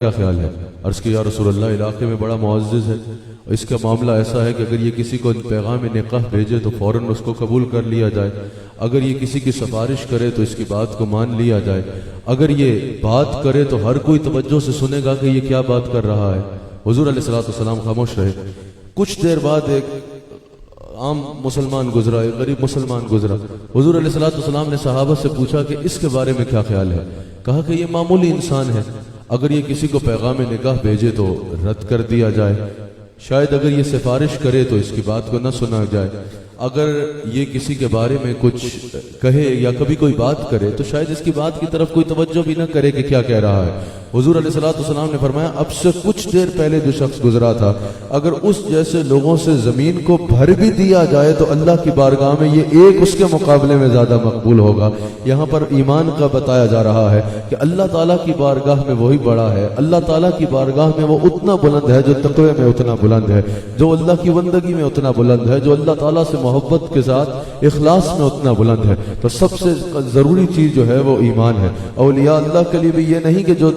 کیا خیال ہے؟ عرض کیا یا رسول اللہ علاقے میں بڑا معزز ہے، اس کا معاملہ ایسا ہے کہ اگر یہ کسی کو پیغام نکاح بھیجے تو فوراً اس کو قبول کر لیا جائے، اگر یہ کسی کی سفارش کرے تو اس کی بات کو مان لیا جائے، اگر یہ بات کرے تو ہر کوئی توجہ سے سنے گا کہ یہ کیا بات کر رہا ہے۔ حضور علیہ الصلوۃ والسلام خاموش رہے۔ کچھ دیر بعد ایک عام مسلمان گزرا، ایک غریب مسلمان گزرا۔ حضور علیہ الصلوۃ والسلام نے صحابہ سے پوچھا کہ اس کے بارے میں کیا خیال ہے؟ کہا کہ یہ معمولی انسان ہے، اگر یہ کسی کو پیغام نکاح بھیجے تو رد کر دیا جائے، شاید اگر یہ سفارش کرے تو اس کی بات کو نہ سنا جائے، اگر یہ کسی کے بارے میں کچھ کہے یا کبھی کوئی بات کرے تو شاید اس کی بات کی طرف کوئی توجہ بھی نہ کرے کہ کیا کہہ رہا ہے۔ حضور علیہ الصلوۃ والسلام نے فرمایا اب سے کچھ دیر پہلے جو شخص گزرا تھا، اگر اس جیسے لوگوں سے زمین کو بھر بھی دیا جائے تو اللہ کی بارگاہ میں یہ ایک اس کے مقابلے میں زیادہ مقبول ہوگا۔ یہاں پر ایمان کا بتایا جا رہا ہے کہ اللہ تعالیٰ کی بارگاہ میں وہی بڑا ہے، اللہ تعالیٰ کی بارگاہ میں وہ اتنا بلند ہے جو تقوی میں اتنا بلند ہے، جو اللہ کی بندگی میں اتنا بلند ہے، جو اللہ تعالیٰ سے محبت کے ساتھ اخلاص میں اتنا بلند ہے۔ تو سب سے ضروری چیز جو ہے وہ ایمان ہے۔ اولیاء اللہ کے لیے بھی یہ نہیں کہ جو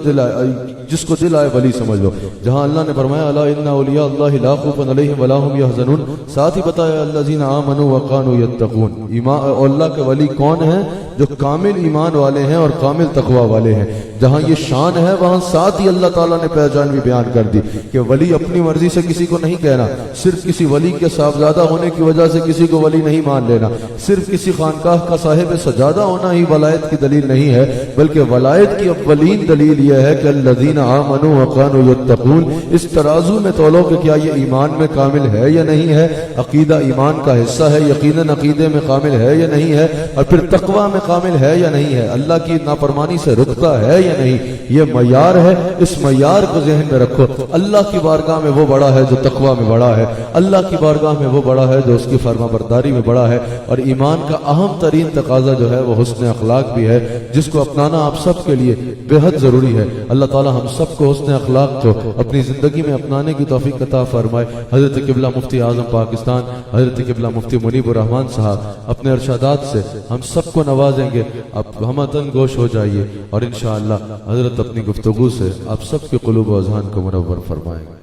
جس کو دل آئے ولی سمجھ لو، جہاں اللہ نے فرمایا الا ان اولیاء اللہ لا خوف علیہم ولا هم يحزنون، ساتھ ہی بتایا الذین آمنوا وكانوا يتقون۔ ایمان اللہ کے ولی کون ہیں؟ جو کامل ایمان والے ہیں اور کامل تقوی والے ہیں۔ جہاں یہ شان ہے وہاں ساتھ ہی اللہ تعالیٰ نے پہچان بھی بیان کر دی کہ ولی اپنی مرضی سے کسی کو نہیں کہنا، صرف کسی ولی کے صاحبزادہ ہونے کی وجہ سے کسی کو ولی نہیں مان لینا، صرف کسی خانقاہ کا صاحب سجادہ ہونا ہی ولایت کی دلیل نہیں ہے، بلکہ ولایت کی اولین دلیل یہ ہے کہ الذین آمنوا وكانوا يتقون۔ اس ترازو میں تولو کہ کیا یہ ایمان میں کامل ہے یا نہیں ہے، عقیدہ ایمان کا حصہ ہے، یقیناً عقیدے میں کامل ہے یا نہیں ہے، اور پھر تقوی میں کامل ہے یا نہیں ہے، اللہ کی نافرمانی سے رکتا ہے یا نہیں، یہ معیار ہے۔ اس معیار کو ذہن میں رکھو۔ اللہ کی بارگاہ میں وہ بڑا ہے جو تقوی میں بڑا ہے، اللہ کی بارگاہ میں وہ بڑا ہے جو اس کی فرما برداری میں بڑا ہے، اور ایمان کا اہم ترین تقاضا جو ہے وہ حسن اخلاق بھی ہے، جس کو اپنانا آپ سب کے لیے بے حد ضروری ہے۔ اللہ تعالی ہم سب کو حسن اخلاق کو اپنی زندگی میں اپنانے کی توفیق عطا فرمائے۔ حضرت قبلہ مفتی اعظم پاکستان حضرت قبلہ مفتی منیب الرحمان صاحب اپنے ارشادات سے ہم سب کو نوازیں گے۔ اب ہم تن گوش ہو جائیے اور انشاءاللہ حضرت اپنی گفتگو سے آپ سب کے قلوب و اذہان کو منور فرمائیں گے۔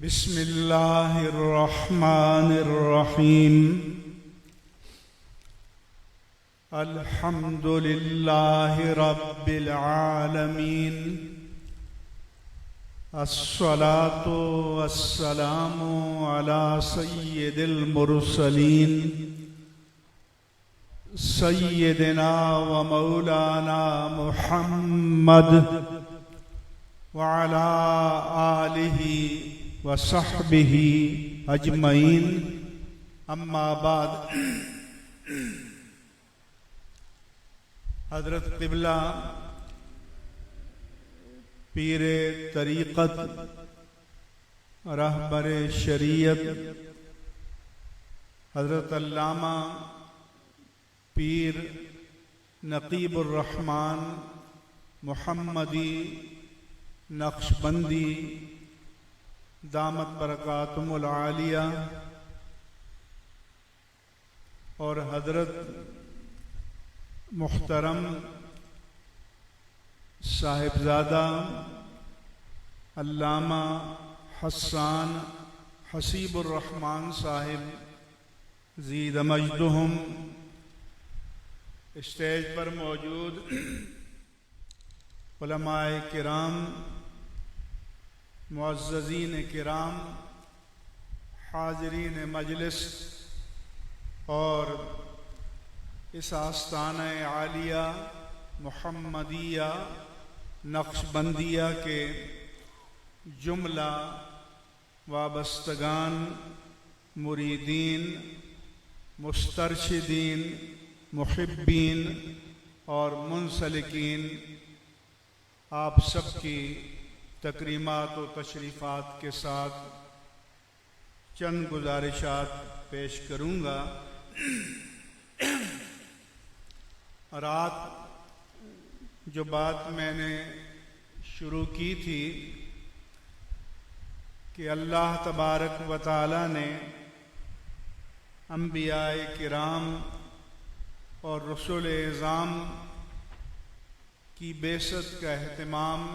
بسم اللہ الرحمن الرحیم، الحمد للہ رب العالمین، الصلاة والسلام علی سید المرسلین، سیدنا و مولانا محمد وعلی آلہ وصحبہ اجمعین، اما بعد۔ حضرت قبلہ پیر طریقت، رہبر شریعت، حضرت علامہ پیر نقیب الرحمن محمدی نقشبندی دامت برکاتہم العالیہ، اور حضرت محترم صاحبزادہ علامہ حسان حسیب الرحمن صاحب زید مجدہم، اسٹیج پر موجود علماء کرام، معززین کرام، حاضرین مجلس، اور اس آستانہ عالیہ محمدیہ نقشبندیہ کے جملہ وابستگان، مریدین، مسترشدین، محبین اور منسلکین، آپ سب کی تکریمات و تشریفات کے ساتھ چند گزارشات پیش کروں گا۔ رات جو بات میں نے شروع کی تھی کہ اللہ تبارک و تعالی نے انبیاء کرام اور رسول اعظام کی بعثت کا اہتمام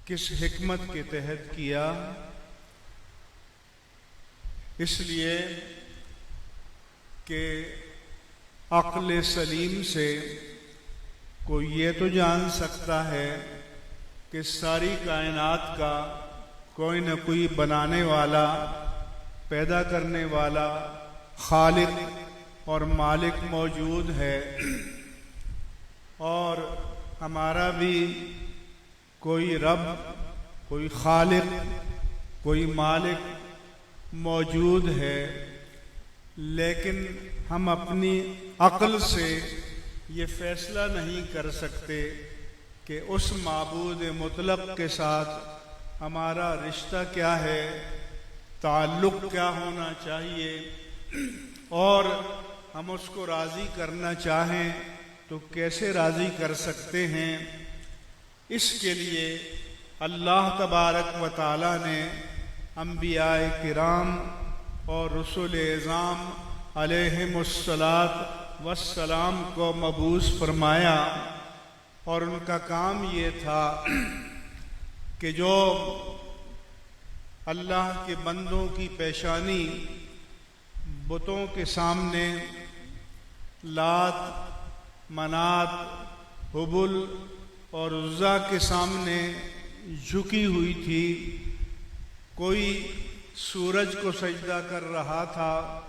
کس حکمت کے تحت کیا، اس لیے کہ عقل سلیم سے کوئی یہ تو جان سکتا ہے کہ ساری کائنات کا کوئی نہ کوئی بنانے والا، پیدا کرنے والا، خالق اور مالک موجود ہے، اور ہمارا بھی کوئی رب، کوئی خالق، کوئی مالک موجود ہے، لیکن ہم اپنی عقل سے یہ فیصلہ نہیں کر سکتے کہ اس معبود مطلق کے ساتھ ہمارا رشتہ کیا ہے، تعلق کیا ہونا چاہیے، اور ہم اس کو راضی کرنا چاہیں تو کیسے راضی کر سکتے ہیں۔ اس کے لیے اللہ تبارک و تعالی نے انبیاء کرام اور رسول اعظام علیہم الصلاۃ والسلام کو مبعوث فرمایا، اور ان کا کام یہ تھا کہ جو اللہ کے بندوں کی پیشانی بتوں کے سامنے، لات، منات، حبل اور عزا کے سامنے جھکی ہوئی تھی، کوئی سورج کو سجدہ کر رہا تھا،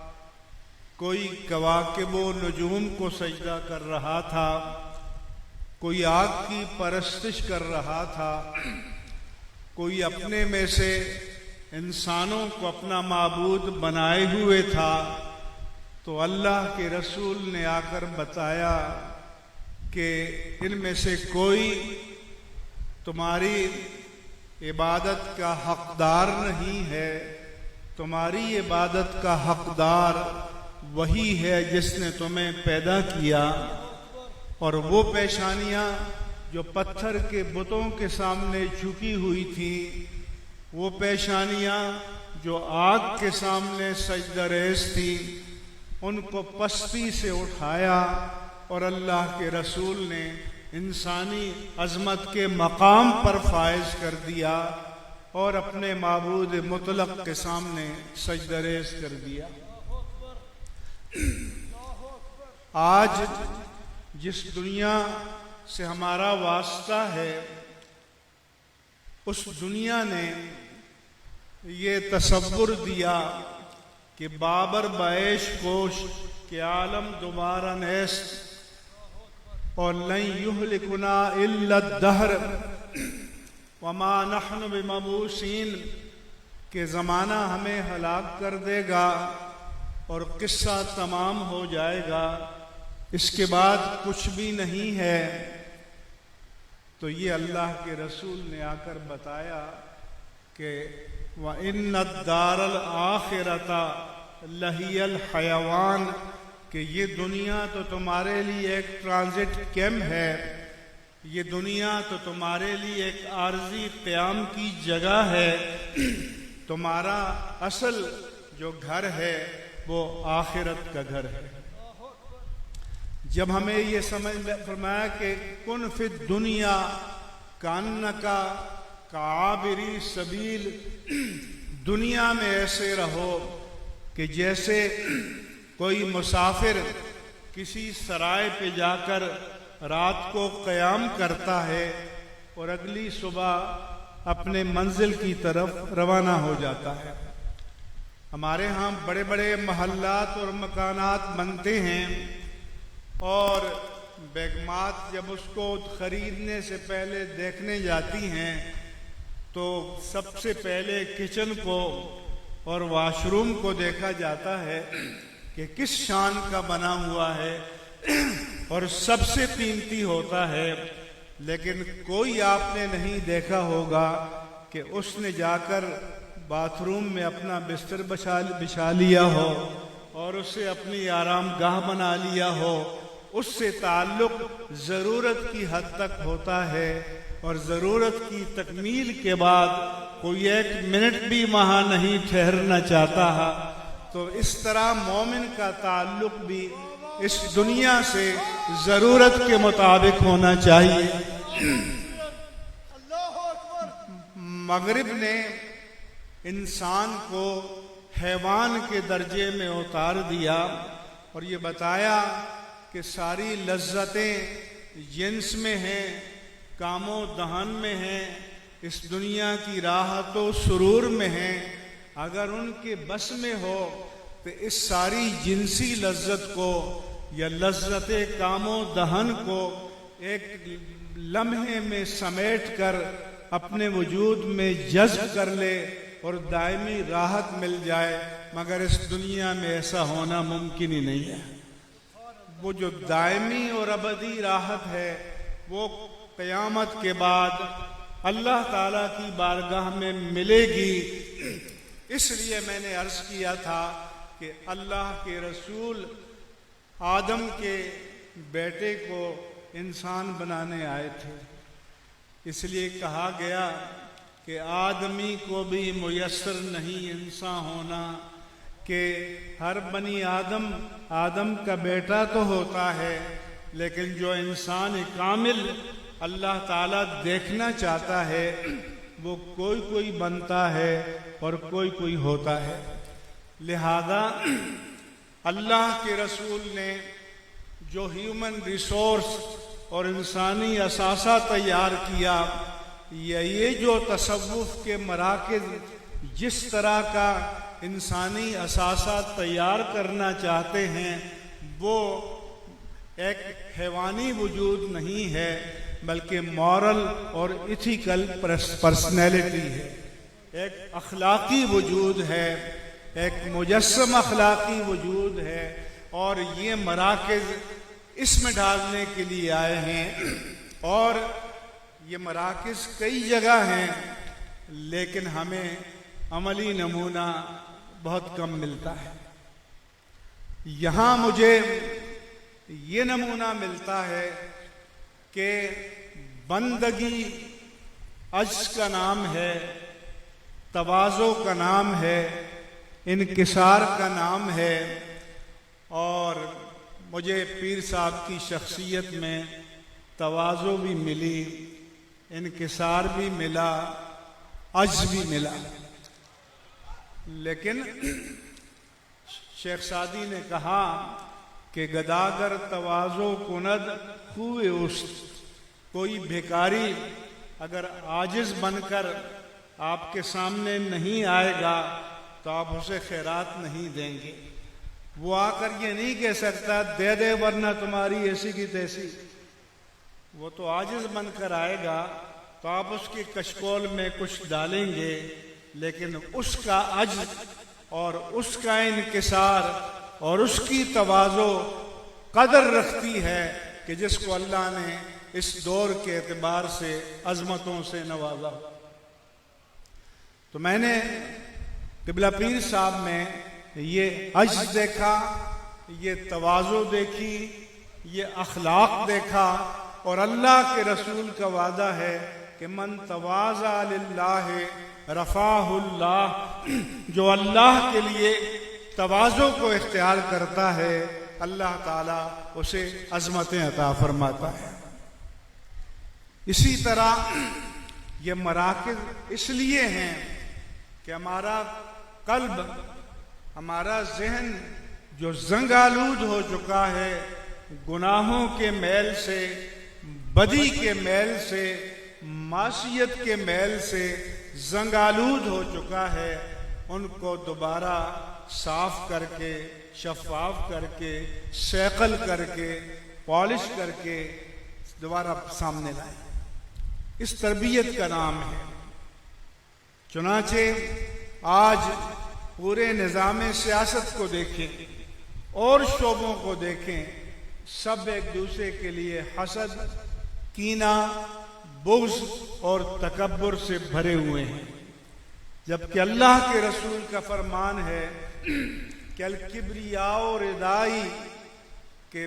کوئی کواکب و نجوم کو سجدہ کر رہا تھا، کوئی آگ کی پرستش کر رہا تھا، کوئی اپنے میں سے انسانوں کو اپنا معبود بنائے ہوئے تھا۔ تو اللہ کے رسول نے آ کر بتایا کہ ان میں سے کوئی تمہاری عبادت کا حقدار نہیں ہے، تمہاری عبادت کا حقدار وہی ہے جس نے تمہیں پیدا کیا۔ اور وہ پیشانیاں جو پتھر کے بتوں کے سامنے جھکی ہوئی تھی، وہ پیشانیاں جو آگ کے سامنے سجدہ ریز تھی، ان کو پستی سے اٹھایا اور اللہ کے رسول نے انسانی عظمت کے مقام پر فائز کر دیا اور اپنے معبود مطلق کے سامنے سجدہ ریز کر دیا۔ آج جس دنیا سے ہمارا واسطہ ہے، اس دنیا نے یہ تصور دیا کہ بابر بعیش کوش کہ عالم دوبارہ نیست، اور لن یہلکنا الا الدہر وما نحن بمبعوثین، کہ زمانہ ہمیں ہلاک کر دے گا اور قصہ تمام ہو جائے گا، اس کے بعد کچھ بھی نہیں ہے۔ تو یہ اللہ کے رسول نے آ کر بتایا کہ وَإِنَّ الدَّارَ الْآخِرَةَ لَهِيَ الْحَيَوَانِ، کہ یہ دنیا تو تمہارے لیے ایک ٹرانزٹ کیمپ ہے، یہ دنیا تو تمہارے لیے ایک عارضی قیام کی جگہ ہے، تمہارا اصل جو گھر ہے وہ آخرت کا گھر ہے۔ جب ہمیں یہ سمجھ فرمایا کہ کن فی الدنیا کانکا کعابری سبیل، دنیا میں ایسے رہو کہ جیسے کوئی مسافر کسی سرائے پہ جا کر رات کو قیام کرتا ہے اور اگلی صبح اپنے منزل کی طرف روانہ ہو جاتا ہے۔ ہمارے ہاں بڑے بڑے محلات اور مکانات بنتے ہیں، اور بیگمات جب اس کو خریدنے سے پہلے دیکھنے جاتی ہیں تو سب سے پہلے کچن کو اور واش روم کو دیکھا جاتا ہے کہ کس شان کا بنا ہوا ہے اور سب سے قیمتی ہوتا ہے، لیکن کوئی آپ نے نہیں دیکھا ہوگا کہ اس نے جا کر باتھ روم میں اپنا بستر بچھا لیا ہو اور اسے اپنی آرام گاہ بنا لیا ہو اس سے تعلق ضرورت کی حد تک ہوتا ہے، اور ضرورت کی تکمیل کے بعد کوئی 1 منٹ بھی وہاں نہیں ٹھہرنا چاہتا ہے۔ تو اس طرح مومن کا تعلق بھی اس دنیا سے ضرورت کے مطابق ہونا چاہیے۔ مغرب نے انسان کو حیوان کے درجے میں اتار دیا اور یہ بتایا کہ ساری لذتیں جنس میں ہیں، کام و دہن میں ہیں، اس دنیا کی راحت و سرور میں ہیں۔ اگر ان کے بس میں ہو تو اس ساری جنسی لذت کو یا لذت کام و دہن کو ایک لمحے میں سمیٹ کر اپنے وجود میں جذب کر لے اور دائمی راحت مل جائے، مگر اس دنیا میں ایسا ہونا ممکن ہی نہیں ہے۔ وہ جو دائمی اور ابدی راحت ہے وہ قیامت کے بعد اللہ تعالیٰ کی بارگاہ میں ملے گی۔ اس لیے میں نے عرض کیا تھا کہ اللہ کے رسول آدم کے بیٹے کو انسان بنانے آئے تھے، اس لیے کہا گیا کہ آدمی کو بھی میسر نہیں انسان ہونا، کہ ہر بنی آدم کا بیٹا تو ہوتا ہے، لیکن جو انسان کامل اللہ تعالیٰ دیکھنا چاہتا ہے وہ کوئی بنتا ہے اور کوئی ہوتا ہے۔ لہذا اللہ کے رسول نے جو ہیومن ریسورس اور انسانی اثاثہ تیار کیا، یہ جو تصوف کے مراکز جس طرح کا انسانی اثاثہ تیار کرنا چاہتے ہیں، وہ ایک حیوانی وجود نہیں ہے بلکہ مورل اور ایتھیکل پرسنالٹی ہے، ایک اخلاقی وجود ہے، ایک مجسم اخلاقی وجود ہے، اور یہ مراکز اس میں ڈالنے کے لیے آئے ہیں۔ اور یہ مراکز کئی جگہ ہیں، لیکن ہمیں عملی نمونہ بہت کم ملتا ہے۔ یہاں مجھے یہ نمونہ ملتا ہے کہ بندگی عجز کا نام ہے، تواضع کا نام ہے، انکسار کا نام ہے، اور مجھے پیر صاحب کی شخصیت میں تواضع بھی ملی، انکسار بھی ملا، عجز بھی ملا۔ لیکن شیخ سعدی نے کہا کہ گداگر تواضع کند خوئے است، کوئی بھیکاری اگر عاجز بن کر آپ کے سامنے نہیں آئے گا تو آپ اسے خیرات نہیں دیں گے۔ وہ آ کر یہ نہیں کہہ سکتا دے دے ورنہ تمہاری ایسی کی تیسی، وہ تو عاجز بن کر آئے گا تو آپ اس کے کشکول میں کچھ ڈالیں گے، لیکن اس کا عجز اور اس کا انکسار اور اس کی تواضع قدر رکھتی ہے کہ جس کو اللہ نے اس دور کے اعتبار سے عظمتوں سے نوازا۔ تو میں نے قبلہ پیر صاحب میں یہ عجز دیکھا، یہ تواضع دیکھی، یہ اخلاق دیکھا، اور اللہ کے رسول کا وعدہ ہے کہ من تواضع للہ رفعہ اللہ، جو اللہ کے لیے تواضع کو اختیار کرتا ہے اللہ تعالیٰ اسے عظمتیں عطا فرماتا ہے۔ اسی طرح یہ مراکز اس لیے ہیں کہ ہمارا قلب، ہمارا ذہن جو زنگ آلود ہو چکا ہے گناہوں کے میل سے، بدی کے میل سے، معصیت کے میل سے زنگ آلود ہو چکا ہے، ان کو دوبارہ صاف کر کے، شفاف کر کے، سیقل کر کے، پالش کر کے دوبارہ سامنے لائیں۔ اس تربیت کا نام ہے۔ چنانچہ آج پورے نظام سیاست کو دیکھیں اور شعبوں کو دیکھیں، سب ایک دوسرے کے لیے حسد، کینہ، بغض اور تکبر سے بھرے ہوئے ہیں، جبکہ اللہ کے رسول کا فرمان ہے کہ الکبریاء ردائی، کہ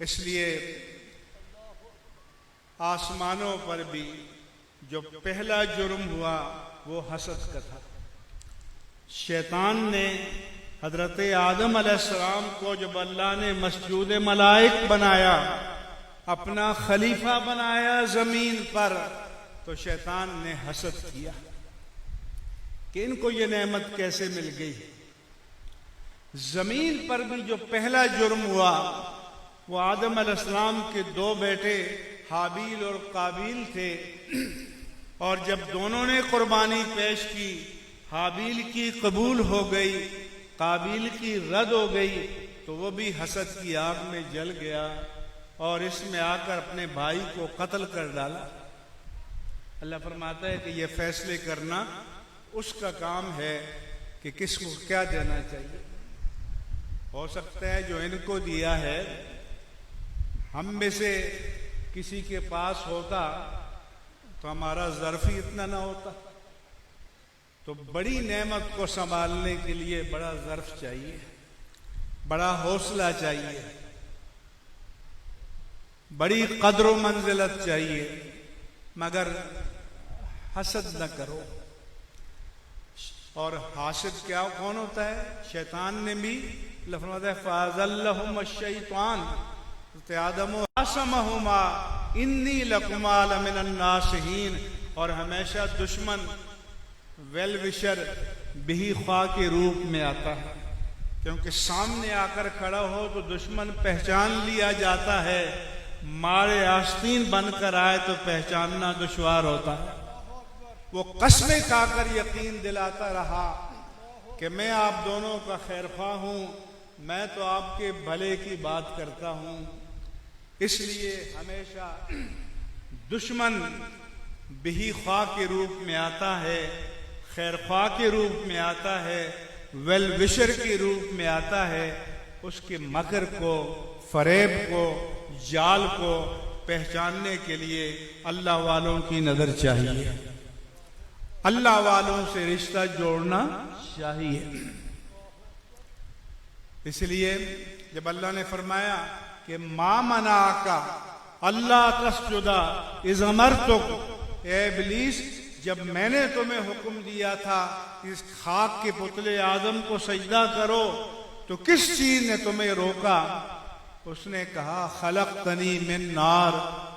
اس لیے آسمانوں پر بھی جو پہلا جرم ہوا وہ حسد کا تھا۔ شیطان نے حضرت آدم علیہ السلام کو جب اللہ نے مسجود ملائک بنایا، اپنا خلیفہ بنایا زمین پر، تو شیطان نے حسد کیا کہ ان کو یہ نعمت کیسے مل گئی۔ زمین پر بھی جو پہلا جرم ہوا وہ آدم علیہ السلام کے دو بیٹے حابیل اور قابیل تھے، اور جب دونوں نے قربانی پیش کی، حابیل کی قبول ہو گئی، قابیل کی رد ہو گئی، تو وہ بھی حسد کی آگ میں جل گیا اور اس میں آ کر اپنے بھائی کو قتل کر ڈالا۔ اللہ فرماتا ہے کہ یہ فیصلے کرنا اس کا کام ہے کہ کس کو کیا دینا چاہیے۔ ہو سکتا ہے جو ان کو دیا ہے ہم میں سے کسی کے پاس ہوتا تو ہمارا ظرف ہی اتنا نہ ہوتا۔ تو بڑی نعمت کو سنبھالنے کے لیے بڑا ظرف چاہیے، بڑا حوصلہ چاہیے، بڑی قدر و منزلت چاہیے، مگر حسد نہ کرو۔ اور حاسد کیا کون ہوتا ہے؟ شیطان نے بھی فرمایا فَأَزَلَّهُمَ الشَّيْطَانُ آدم وَعَصَمَهُمَا إِنِّي لَكُمَا لَمِنَ النَّاصِحِينَ، اور ہمیشہ دشمن ویل وشر بہی خواہ کے روپ میں آتا ہے، کیونکہ سامنے آ کر کھڑا ہو تو دشمن پہچان لیا جاتا ہے، مارے آستین بن کر آئے تو پہچاننا دشوار ہوتا ہے۔ وہ قسمیں کھا کر یقین دلاتا رہا کہ میں آپ دونوں کا خیر خواہ ہوں، میں تو آپ کے بھلے کی بات کرتا ہوں۔ اس لیے ہمیشہ دشمن بہی خواہ کے روپ میں آتا ہے، خیر خواہ کے روپ میں آتا ہے، ویل وشر کے روپ میں آتا ہے۔ اس کے مکر کو، فریب کو، جال کو پہچاننے کے لیے اللہ والوں کی نظر چاہیے، اللہ والوں سے رشتہ جوڑنا چاہیے۔ اس لیے جب اللہ نے فرمایا کہ ما منعک اللہ تسجد اذ امرتک، اے ابلیس جب میں نے تمہیں حکم دیا تھا اس خاک کے پتلے آدم کو سجدہ کرو تو کس چیز نے تمہیں روکا؟ اس نے کہا خلقتنی من نار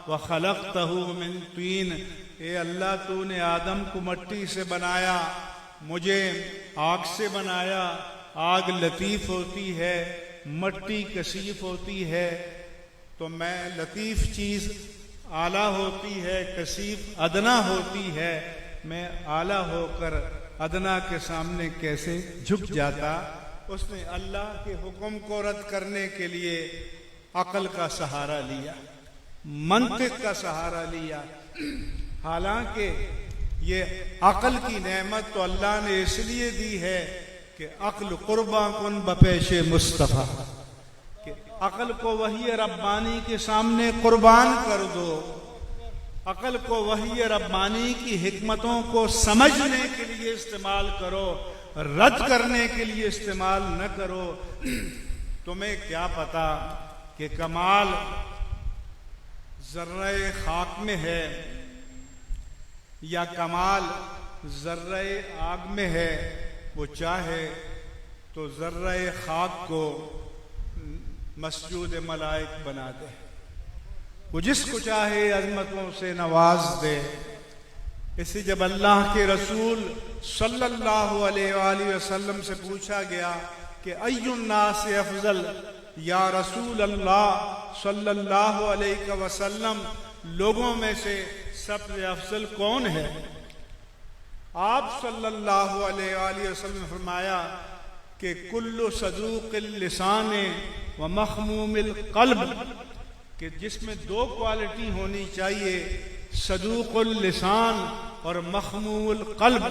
وخلقتہ من طین، اے اللہ تو نے آدم کو مٹی سے بنایا، مجھے آگ سے بنایا۔ آگ لطیف ہوتی ہے، مٹی کثیف ہوتی ہے، تو میں لطیف چیز اعلیٰ ہوتی ہے، کثیف ادنا ہوتی ہے، میں اعلیٰ ہو کر ادنا کے سامنے کیسے جھک جاتا؟ اس نے اللہ کے حکم کو رد کرنے کے لیے عقل کا سہارا لیا، منطق کا سہارا لیا۔ حالانکہ یہ عقل کی نعمت تو اللہ نے اس لیے دی ہے کہ عقل قرباں کن بپیش مصطفیٰ، کہ عقل کو وحی ربانی کے سامنے قربان کر دو، عقل کو وحی ربانی کی حکمتوں کو سمجھنے کے لیے استعمال کرو، رد کرنے کے لیے استعمال نہ کرو۔ تمہیں کیا پتا کہ کمال ذرہ خاک میں ہے یا کمال ذرہ آگ میں ہے؟ وہ چاہے تو ذرہ خاک کو مسجود ملائک بنا دے، وہ جس کو چاہے عظمتوں سے نواز دے۔ اسی جب اللہ کے رسول صلی اللہ علیہ وآلہ وسلم سے پوچھا گیا کہ ای الناس افضل یا رسول اللہ صلی اللہ علیہ وسلم، لوگوں میں سے سب سے افضل کون ہے؟ آپ صلی اللہ علیہ وآلہ وسلم نے فرمایا کہ کل صدوق اللسان و مخموم القلب، کہ جس میں دو کوالٹی ہونی چاہیے، صدوق اللسان اور مخموم القلب۔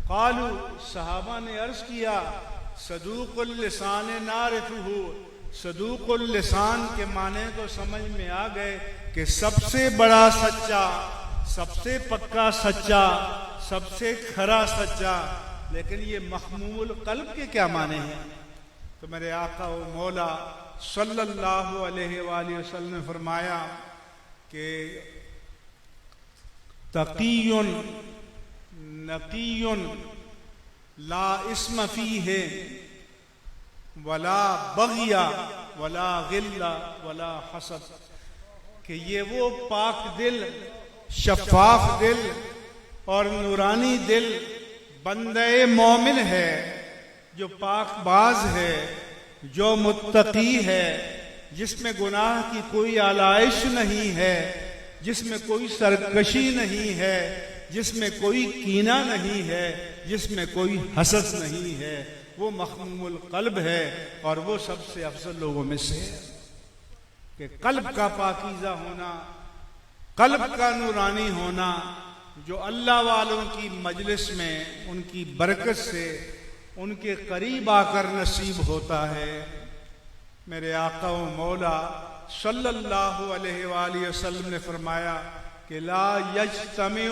قالوا، صحابہ نے عرض کیا صدوق اللسان نعرفہ، صدوق اللسان کے معنی تو سمجھ میں آ گئے کہ سب سے بڑا سچا، سب سے پکا سچا، سب سے کھرا سچا، لیکن یہ مخموم القلب کے کیا معنی ہیں؟ تو میرے آقا و مولا صلی اللہ علیہ وآلہ وسلم نے فرمایا کہ تقی نقی لا اسم فیہ ولا بغی ولا غل ولا حسد، کہ یہ وہ پاک دل، شفاف دل اور نورانی دل بندہ مومن ہے، جو پاک باز ہے، جو متقی ہے، جس میں گناہ کی کوئی آلائش نہیں ہے، جس میں کوئی سرکشی نہیں ہے، جس میں کوئی کینہ نہیں ہے، جس میں کوئی حسد نہیں ہے، وہ مخموم القلب ہے، اور وہ سب سے افضل لوگوں میں سے ہے۔ کہ قلب کا پاکیزہ ہونا، قلب کا نورانی ہونا، جو اللہ والوں کی مجلس میں ان کی برکت سے ان کے قریب آ کر نصیب ہوتا ہے۔ میرے آقا و مولا صلی اللہ علیہ وآلہ وسلم نے فرمایا کہ لا یجتمع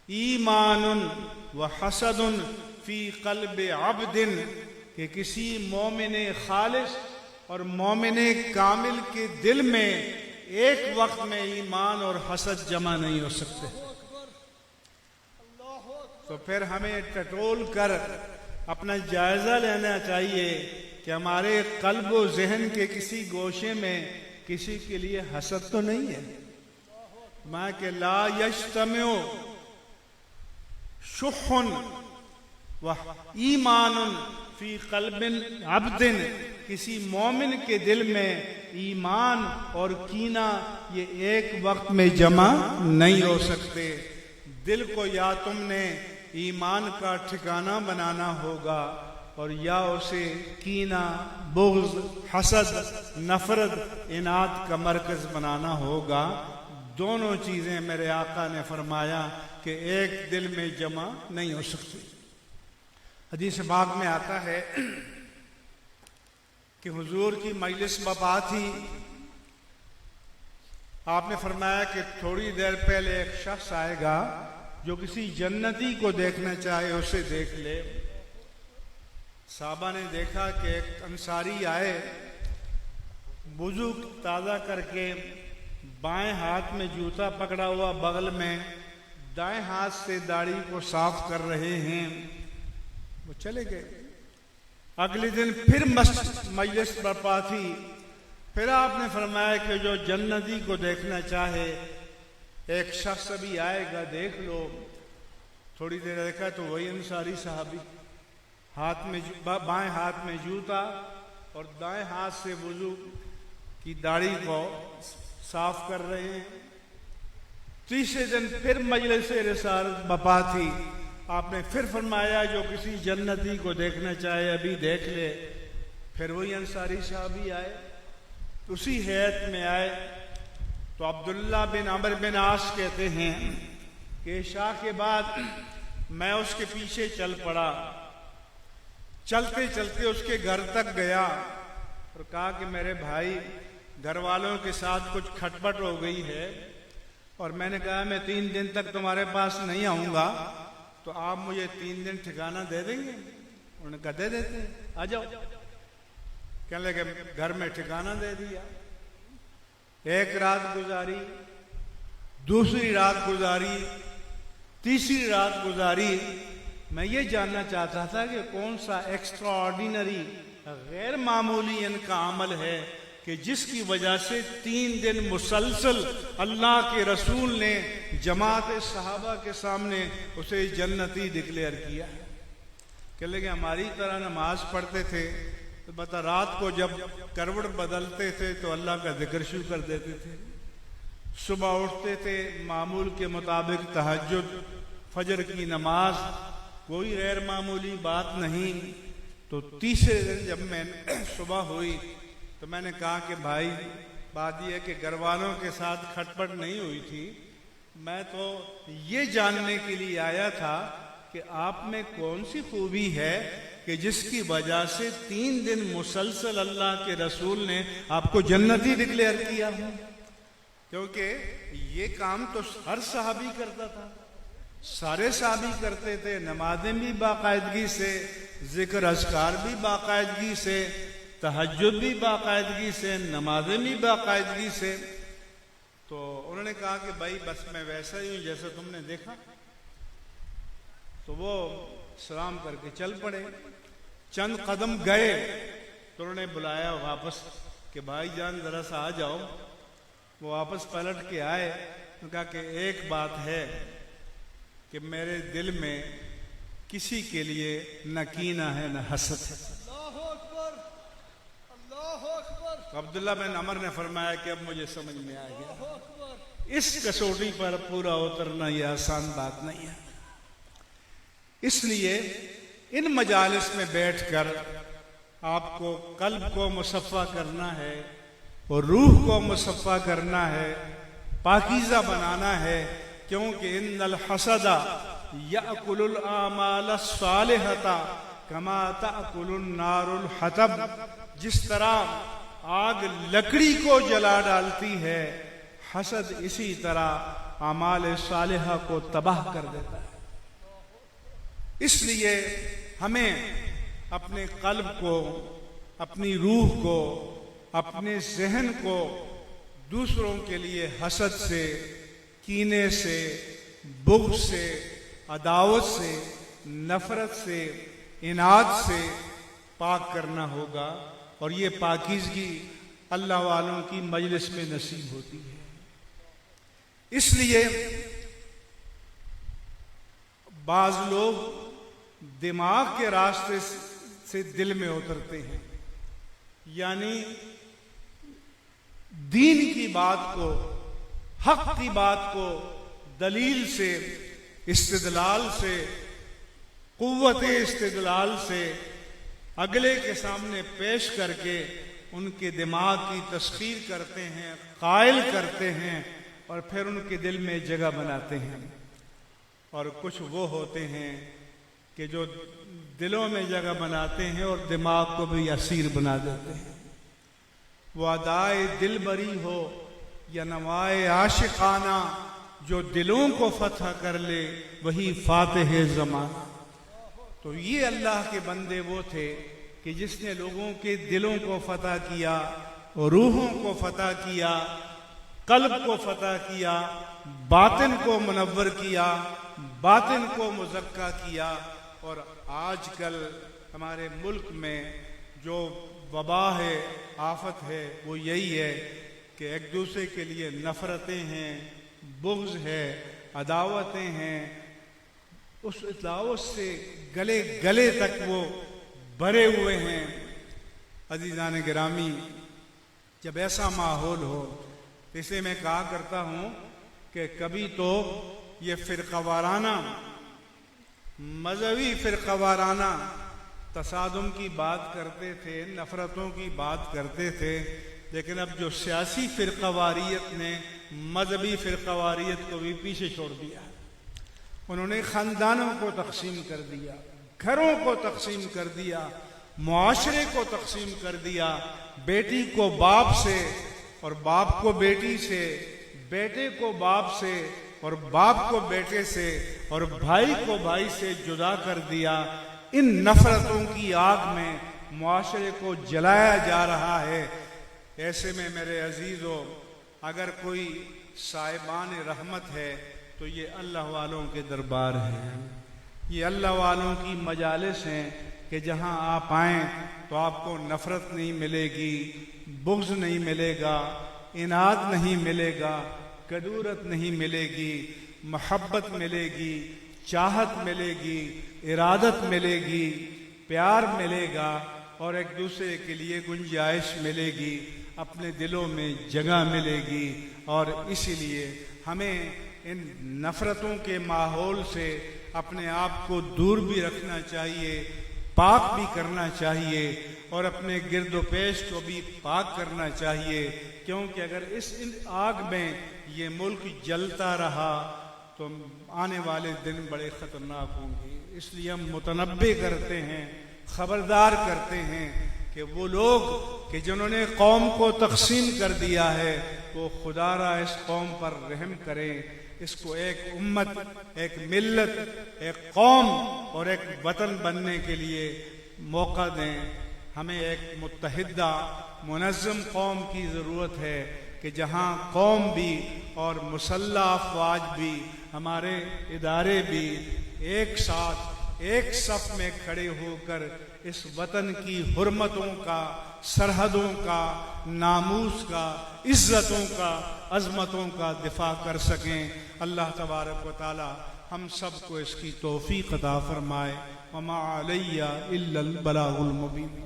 ایمان و حسد فی قلب عبد، کہ کسی مومن خالص اور مومن کامل کے دل میں ایک وقت میں ایمان اور حسد جمع نہیں ہو سکتے۔ تو پھر ہمیں ٹٹول کر اپنا جائزہ لینا چاہیے کہ ہمارے قلب و ذہن کے کسی گوشے میں کسی کے لیے حسد تو نہیں ہے۔ میں کہ لا یجتمع شح و ایمان فی قلب عبد، کسی مومن کے دل میں ایمان اور کینہ یہ ایک وقت میں جمع نہیں ہو سکتے۔ دل کو یا تم نے ایمان کا ٹھکانہ بنانا ہوگا، اور یا اسے کینہ، بغض، حسد، نفرت، اناد کا مرکز بنانا ہوگا۔ دونوں چیزیں میرے آقا نے فرمایا کہ ایک دل میں جمع نہیں ہو سکتی۔ حدیث پاک میں آتا ہے کہ حضور کی مجلس بپا تھی، آپ نے فرمایا کہ تھوڑی دیر پہلے ایک شخص آئے گا جو کسی جنتی کو دیکھنا چاہے اسے دیکھ لے۔ صحابہ نے دیکھا کہ ایک انصاری آئے، وضو تازہ کر کے بائیں ہاتھ میں جوتا پکڑا ہوا بغل میں، دائیں ہاتھ سے داڑھی کو صاف کر رہے ہیں، وہ چلے گئے۔ اگلے دن پھر مجلس برپا تھی، پھر آپ نے فرمایا کہ جو جنتی کو دیکھنا چاہے ایک شخص ابھی آئے گا، دیکھ لو۔ تھوڑی دیر دیکھا تو وہی انصاری صحابی ہاتھ میں بائیں ہاتھ میں جوتا اور دائیں ہاتھ سے وضو کی داڑھی کو صاف کر رہے ہیں۔ تیسرے دن پھر مجلس رسالت بپا تھی، آپ نے پھر فرمایا جو کسی جنتی کو دیکھنا چاہے ابھی دیکھ لے۔ پھر وہی انصاری صحابی آئے، اسی ہیئت میں آئے تو عبداللہ بن عمرو بن عاص کہتے ہیں کہ عشاء کے بعد میں اس کے پیچھے چل پڑا، چلتے چلتے اس کے گھر تک گیا اور کہا کہ میرے بھائی، گھر والوں کے ساتھ کچھ کھٹپٹ ہو گئی ہے، اور میں نے کہا میں 3 دن تک تمہارے پاس نہیں آؤں گا، تو آپ مجھے 3 دن ٹھکانہ دے دیں گے؟ انہوں نے کہا دے دیتے ہیں، آ جاؤ۔ کہنے لگے گھر میں ٹھکانہ دے دیا۔ ایک رات گزاری، دوسری رات گزاری، تیسری رات گزاری۔ میں یہ جاننا چاہتا تھا کہ کون سا ایکسٹرا آرڈینری، غیر معمولی ان کا عمل ہے کہ جس کی وجہ سے 3 دن مسلسل اللہ کے رسول نے جماعت صحابہ کے سامنے اسے جنتی ڈکلیئر کیا۔ کہ لگے ہماری طرح نماز پڑھتے تھے تو بتا رات کو جب کروٹ بدلتے تھے تو اللہ کا ذکر شروع کر دیتے تھے، صبح اٹھتے تھے معمول کے مطابق تہجد، فجر کی نماز، کوئی غیر معمولی بات نہیں۔ تو تیسرے دن جب میں صبح ہوئی تو میں نے کہا کہ بھائی بات یہ ہے کہ گھر والوں کے ساتھ کھٹپٹ نہیں ہوئی تھی، میں تو یہ جاننے کے لیے آیا تھا کہ آپ میں کون سی خوبی ہے کہ جس کی وجہ سے 3 دن مسلسل اللہ کے رسول نے آپ کو جنتی ڈکلیئر کیا ہے۔ کیونکہ یہ کام تو ہر صحابی کرتا تھا، سارے صحابی کرتے تھے، نمازیں بھی باقاعدگی سے، ذکر اذکار بھی باقاعدگی سے، تہجد بھی باقاعدگی سے، نمازیں بھی باقاعدگی سے. تو انہوں نے کہا کہ بھائی بس میں ویسا ہی ہوں جیسا تم نے دیکھا. تو وہ سلام کر کے چل پڑے. چند قدم گئے تو انہوں نے بلایا واپس کہ بھائی جان ذرا سا آ جاؤ. وہ واپس پلٹ کے آئے. انہوں نے کہا کہ ایک بات ہے کہ میرے دل میں کسی کے لیے نہ کینہ ہے نہ حسد ہے. اللہ اکبر، اللہ اکبر، تو عبداللہ بن عمر نے فرمایا کہ اب مجھے سمجھ میں آ گیا. اللہ اکبر. اس کسوٹی پر پورا اترنا یہ آسان بات نہیں ہے. اس لیے ان مجالس میں بیٹھ کر آپ کو قلب کو مصفا کرنا ہے اور روح کو مصفا کرنا ہے، پاکیزہ بنانا ہے. کیونکہ ان الحسد یأکل الاعمال الصالحۃ کما تأکل النار الحطب. جس طرح آگ لکڑی کو جلا ڈالتی ہے، حسد اسی طرح اعمال صالحہ کو تباہ کر دیتا ہے. اس لیے ہمیں اپنے قلب کو، اپنی روح کو، اپنے ذہن کو دوسروں کے لیے حسد سے، کینے سے، بغض سے، عداوت سے، نفرت سے، عناد سے پاک کرنا ہوگا. اور یہ پاکیزگی اللہ والوں کی مجلس میں نصیب ہوتی ہے. اس لیے بعض لوگ دماغ کے راستے سے دل میں اترتے ہیں، یعنی دین کی بات کو، حق کی بات کو دلیل سے، استدلال سے، قوت استدلال سے اگلے کے سامنے پیش کر کے ان کے دماغ کی تسخیر کرتے ہیں، قائل کرتے ہیں اور پھر ان کے دل میں جگہ بناتے ہیں. اور کچھ وہ ہوتے ہیں کہ جو دلوں میں جگہ بناتے ہیں اور دماغ کو بھی اسیر بنا دیتے ہیں. وہ ادائے دل بری ہو یا نوائے عاشقانہ، جو دلوں کو فتح کر لے وہی فاتح زمانہ. تو یہ اللہ کے بندے وہ تھے کہ جس نے لوگوں کے دلوں کو فتح کیا، روحوں کو فتح کیا، قلب کو فتح کیا، باطن کو منور کیا، باطن کو مزکا کیا. اور آج کل ہمارے ملک میں جو وبا ہے، آفت ہے، وہ یہی ہے کہ ایک دوسرے کے لیے نفرتیں ہیں، بغض ہے، عداوتیں ہیں. اس عداوت سے گلے گلے تک وہ بھرے ہوئے ہیں. عزیزان گرامی، جب ایسا ماحول ہو، اسے میں کہا کرتا ہوں کہ کبھی تو یہ فرقہ وارانہ، مذہبی فرقہ وارانہ تصادم کی بات کرتے تھے، نفرتوں کی بات کرتے تھے، لیکن اب جو سیاسی فرقہ واریت نے مذہبی فرقہ واریت کو بھی پیچھے چھوڑ دیا. انہوں نے خاندانوں کو تقسیم کر دیا، گھروں کو تقسیم کر دیا، معاشرے کو تقسیم کر دیا. بیٹی کو باپ سے اور باپ کو بیٹی سے، بیٹے کو باپ سے اور باپ کو بیٹے سے اور بھائی کو بھائی سے جدا کر دیا. ان نفرتوں کی آگ میں معاشرے کو جلایا جا رہا ہے. ایسے میں میرے عزیزو، اگر کوئی صاحبان رحمت ہے تو یہ اللہ والوں کے دربار ہیں، یہ اللہ والوں کی مجالس ہیں کہ جہاں آپ آئیں تو آپ کو نفرت نہیں ملے گی، بغض نہیں ملے گا، عناد نہیں ملے گا، کدورت نہیں ملے گی، محبت ملے گی، چاہت ملے گی، ارادت ملے گی، پیار ملے گا اور ایک دوسرے کے لیے گنجائش ملے گی، اپنے دلوں میں جگہ ملے گی. اور اسی لیے ہمیں ان نفرتوں کے ماحول سے اپنے آپ کو دور بھی رکھنا چاہیے، پاک بھی کرنا چاہیے اور اپنے گرد و پیش کو بھی پاک کرنا چاہیے. کیونکہ اگر اس آگ میں یہ ملک جلتا رہا تو آنے والے دن بڑے خطرناک ہوں گے. اس لیے ہم متنبہ کرتے ہیں، خبردار کرتے ہیں کہ وہ لوگ کہ جنہوں نے قوم کو تقسیم کر دیا ہے، وہ خدا را اس قوم پر رحم کریں، اس کو ایک امت، ایک ملت، ایک قوم اور ایک وطن بننے کے لیے موقع دیں. ہمیں ایک متحدہ منظم قوم کی ضرورت ہے کہ جہاں قوم بھی اور مسلح افواج بھی ہمارے ادارے بھی ایک ساتھ ایک صف میں کھڑے ہو کر اس وطن کی حرمتوں کا، سرحدوں کا، ناموس کا، عزتوں کا، عظمتوں کا دفاع کر سکیں۔ اللہ تبارک و تعالی ہم سب کو اس کی توفیق عطا فرمائے۔ وما علی الا البلاغ المبین۔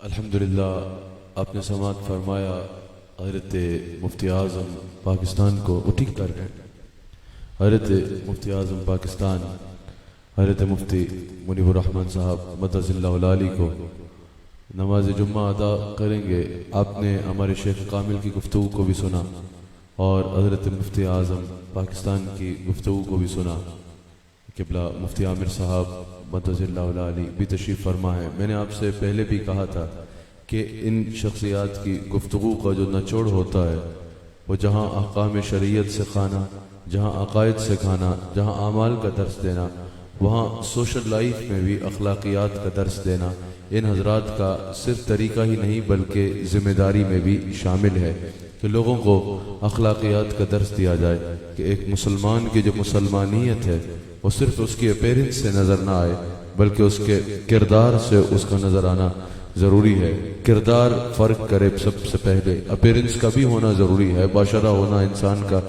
الحمدللہ آپ نے سماعت فرمایا حضرت مفتی اعظم پاکستان کو اٹھی کر حضرت مفتی اعظم پاکستان حضرت مفتی منیب الرحمن صاحب مدث اللہ العالی کو نماز جمعہ ادا کریں گے۔ آپ نے ہمارے شیخ کامل کی گفتگو کو بھی سنا اور حضرت مفتی اعظم پاکستان کی گفتگو کو بھی سنا۔ قبلہ مفتی عامر صاحب مدث اللہ العالی بھی تشریف فرما ہے۔ میں نے آپ سے پہلے بھی کہا تھا کہ ان شخصیات کی گفتگو کا جو نچوڑ ہوتا ہے وہ جہاں احکام شریعت سکھانا، جہاں عقائد سکھانا، جہاں اعمال کا درس دینا، وہاں سوشل لائف میں بھی اخلاقیات کا درس دینا ان حضرات کا صرف طریقہ ہی نہیں بلکہ ذمہ داری میں بھی شامل ہے کہ لوگوں کو اخلاقیات کا درس دیا جائے کہ ایک مسلمان کی جو مسلمانیت ہے وہ صرف اس کی اپیرنس سے نظر نہ آئے بلکہ اس کے کردار سے اس کا نظر آنا ضروری ہے۔ کردار فرق کرے سب سے پہلے، اپیرنس کا بھی ہونا ضروری ہے، باشرہ ہونا انسان کا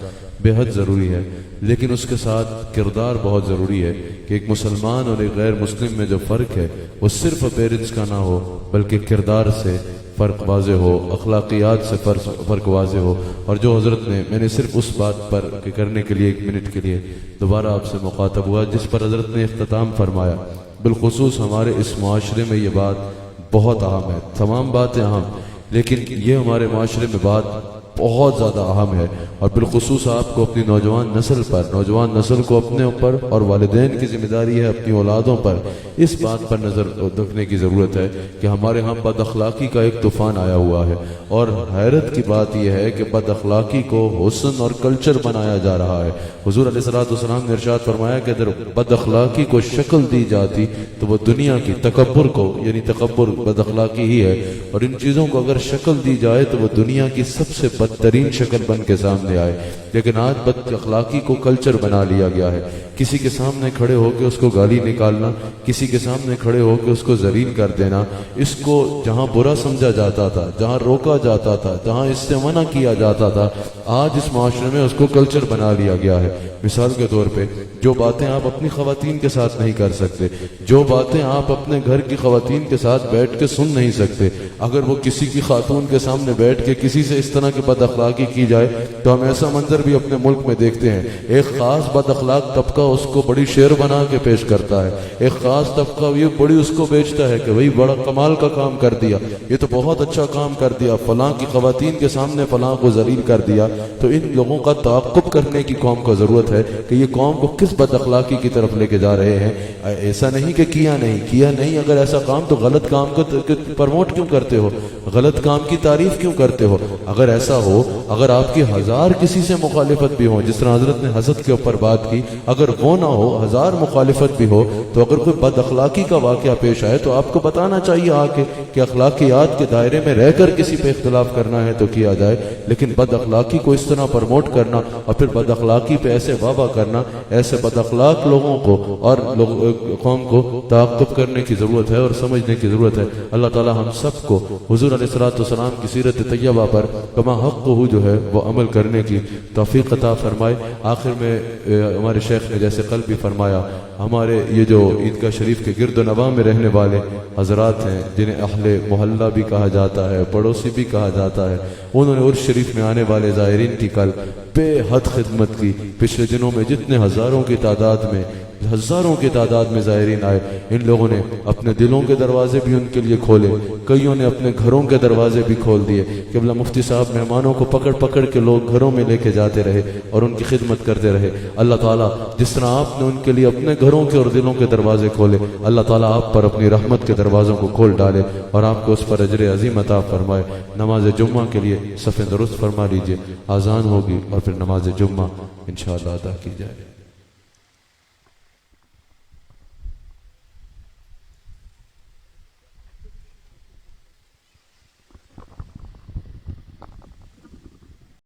بے حد ضروری ہے، لیکن اس کے ساتھ کردار بہت ضروری ہے کہ ایک مسلمان اور ایک غیر مسلم میں جو فرق ہے وہ صرف اپیرنس کا نہ ہو بلکہ کردار سے فرق واضح ہو، اخلاقیات سے فرق واضح ہو۔ اور جو حضرت نے، میں نے صرف اس بات پر کرنے کے لیے 1 منٹ کے لیے دوبارہ آپ سے مخاطب ہوا جس پر حضرت نے اختتام فرمایا، بالخصوص ہمارے اس معاشرے میں یہ بات بہت اہم ہے۔ تمام باتیں اہم، لیکن یہ ہمارے معاشرے میں بات بہت زیادہ اہم ہے، اور بالخصوص آپ کو اپنی نوجوان نسل کو اپنے اوپر اور والدین کی ذمہ داری ہے اپنی اولادوں پر اس بات پر نظر رکھنے کی ضرورت ہے کہ ہمارے ہاں بد اخلاقی کا ایک طوفان آیا ہوا ہے، اور حیرت کی بات یہ ہے کہ بد اخلاقی کو حسن اور کلچر بنایا جا رہا ہے۔ حضور علیہ الصلوۃ والسلام نے ارشاد فرمایا کہ اگر بد اخلاقی کو شکل دی جاتی تو وہ دنیا کی تکبر کو، یعنی تکبر بد اخلاقی ہی ہے، اور ان چیزوں کو اگر شکل دی جائے تو وہ دنیا کی سب سے بدترین شکل بن کے سامنے آئے۔ لیکن آج بد اخلاقی کو کلچر بنا لیا گیا ہے۔ کسی کے سامنے کھڑے ہو کے اس کو گالی نکالنا، کسی کے سامنے کھڑے ہو کے اس کو ذلیل کر دینا، اس کو جہاں برا سمجھا جاتا تھا، جہاں روکا جاتا تھا، جہاں اس سے منع کیا جاتا تھا، آج اس معاشرے میں اس کو کلچر بنا لیا گیا ہے۔ مثال کے طور پہ جو باتیں آپ اپنی خواتین کے ساتھ نہیں کر سکتے، جو باتیں آپ اپنے گھر کی خواتین کے ساتھ بیٹھ کے سن نہیں سکتے، اگر وہ کسی کی خاتون کے سامنے بیٹھ کے کسی سے اس طرح کی بد اخلاقی کی جائے تو ہم ایسا منظر بھی اپنے ملک میں دیکھتے ہیں۔ ایک خاص بد اخلاق طبقہ اس کو بڑی شیر بنا کے پیش کرتا ہے، ایک خاص طبقہ یہ بڑی اس کو بیچتا ہے کہ بھئی بڑا کمال کا کام کر دیا، یہ تو بہت اچھا کام کر دیا، فلاں کی خواتین کے سامنے فلاں کو ذلیل کر دیا۔ تو ان لوگوں کا تعاقب کرنے کی قوم کو ضرورت ہے کہ یہ قوم کو کس بد اخلاقی کی طرف لے کے جا رہے ہیں۔ ایسا نہیں کہ کیا نہیں، اگر ایسا کام تو غلط کام کو پروموٹ کیوں کرتے ہو، غلط کام کی تعریف کیوں کرتے ہو؟ اگر ایسا ہو، اگر آپ کی 1000 کسی سے مخالفت بھی ہو، جس طرح حضرت نے حسد کے اوپر بات کی، اگر وہ نہ ہو، 1000 مخالفت بھی ہو، تو اگر کوئی بد اخلاقی کا واقعہ پیش آئے تو آپ کو بتانا چاہیے آ کے کہ اخلاقیات کے دائرے میں رہ کر کسی پہ اختلاف کرنا ہے تو کیا جائے، لیکن بد اخلاقی کو اس طرح پروموٹ کرنا اور پھر بد اخلاقی پہ ایسے وابہ کرنا، ایسے بد اخلاق لوگوں کو اور قوم کو تعاقب کرنے کی ضرورت ہے اور سمجھنے کی ضرورت ہے۔ اللہ تعالی ہم سب کو حضور علیہ الصلوۃ والسلام کی سیرت طیبہ پر کما حق جو ہے وہ عمل کرنے کی توفیق عطا فرمائے۔ آخر میں ہمارے شیخ نے جیسے کل بھی فرمایا، ہمارے یہ جو عیدگاہ شریف کے گرد و نواح میں رہنے والے حضرات ہیں جنہیں اہل محلہ بھی کہا جاتا ہے، پڑوسی بھی کہا جاتا ہے، انہوں نے عرس شریف میں آنے والے زائرین کی کل بے حد خدمت کی۔ پچھلے دنوں میں جتنے ہزاروں کی تعداد میں زائرین آئے، ان لوگوں نے اپنے دلوں کے دروازے بھی ان کے لیے کھولے، کئیوں نے اپنے گھروں کے دروازے بھی کھول دیے۔ قبلہ مفتی صاحب مہمانوں کو پکڑ کے لوگ گھروں میں لے کے جاتے رہے اور ان کی خدمت کرتے رہے۔ اللہ تعالیٰ جس طرح آپ نے ان کے لیے اپنے گھروں کے اور دلوں کے دروازے کھولے، اللہ تعالیٰ آپ پر اپنی رحمت کے دروازوں کو کھول ڈالے اور آپ کو اس پر اجر عظیم عطا فرمائے۔ نماز جمعہ کے لیے صف درست فرما لیجئے، اذان ہوگی اور پھر نماز جمعہ انشاءاللہ ادا کی جائے.